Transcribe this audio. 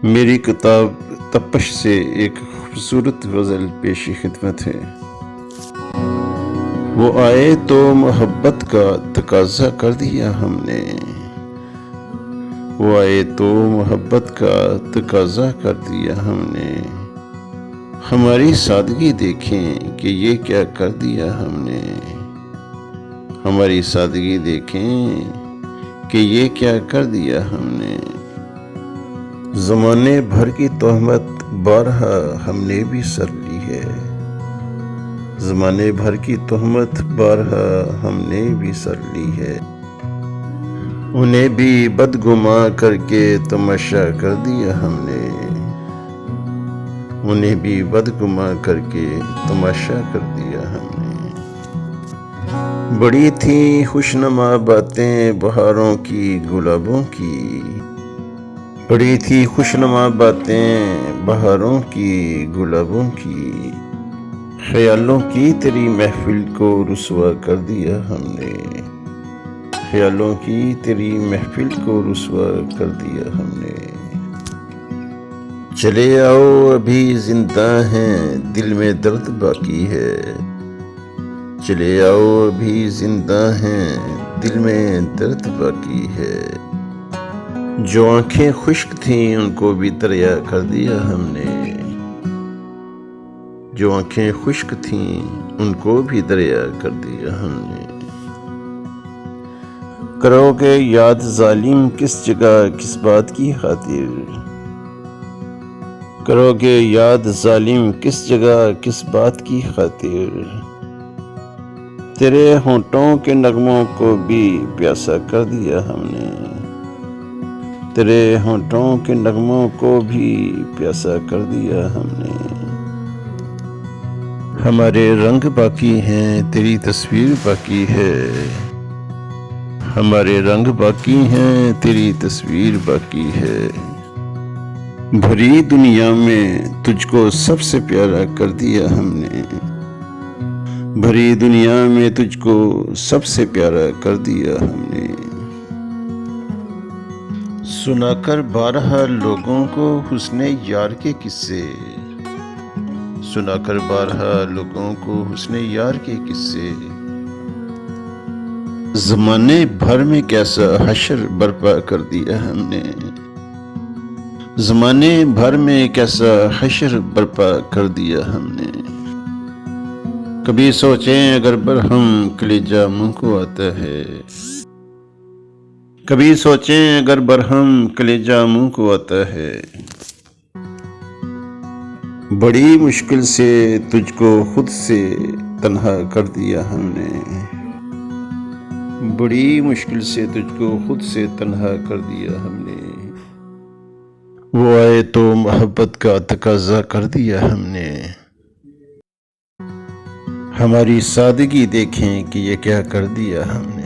میری کتاب تپش سے ایک خوبصورت غزل پیش خدمت ہے۔ وہ آئے تو محبت کا تقاضا کر دیا ہم نے، وہ آئے تو محبت کا تقاضا کر دیا ہم نے، ہماری سادگی دیکھیں کہ یہ کیا کر دیا ہم نے، ہماری سادگی دیکھیں کہ یہ کیا کر دیا ہم نے۔ زمانے بھر کی تہمت بارہا ہم نے بھی سر لی ہے، زمانے بھر کی تہمت بارہا ہم نے بھی سر لی ہے، انہیں بھی بدگماں کر کے تماشا کر دیا ہم نے، انہیں بھی بدگماں کر کے تماشا کر دیا ہم نے۔ بڑی تھیں خوشنما باتیں بہاروں کی گلابوں کی، بڑی تھی خوشنما باتیں بہاروں کی گلابوں کی، خیالوں کی تیری محفل کو رسوا کر دیا ہم نے، خیالوں کی تیری محفل کو رسوا کر دیا ہم نے۔ چلے آؤ ابھی زندہ ہیں دل میں درد باقی ہے، چلے آؤ ابھی زندہ ہیں دل میں درد باقی ہے، جو آنکھیں خشک تھیں ان کو بھی دریا کر دیا ہم نے، جو آنکھیں خشک تھیں ان کو بھی دریا کر دیا ہم نے۔ کرو گے یاد ظالم کس جگہ کس بات کی خاطر، کرو گے یاد ظالم کس جگہ کس بات کی خاطر، تیرے ہونٹوں کے نغموں کو بھی پیاسا کر دیا ہم نے، تیرے ہونٹوں کے نغموں کو بھی پیاسا کر دیا ہم نے۔ ہمارے رنگ باقی ہیں تیری تصویر باقی ہے، ہمارے رنگ باقی ہیں تیری تصویر باقی ہے، بھری دنیا میں تجھ کو سب سے پیارا کر دیا ہم نے، بھری دنیا میں تجھ کو سب سے پیارا کر دیا ہم نے۔ سنا کر بارہا لوگوں کو حسن یار کے قصے، سنا کر بارہا لوگوں کو حسن یار کے قصے، زمانے بھر میں کیسا حشر برپا کر دیا ہم نے، زمانے بھر میں کیسا حشر برپا کر دیا ہم نے۔ کبھی سوچیں اگر برہم کلیجہ منہ کو آتا ہے، کبھی سوچیں اگر برہم کلیجہ منہ کو آتا ہے، بڑی مشکل سے تجھ کو خود سے تنہا کر دیا ہم نے، بڑی مشکل سے تجھ کو خود سے تنہا کر دیا ہم نے۔ وہ آئے تو محبت کا تقاضا کر دیا ہم نے، ہماری سادگی دیکھیں کہ یہ کیا کر دیا ہم نے۔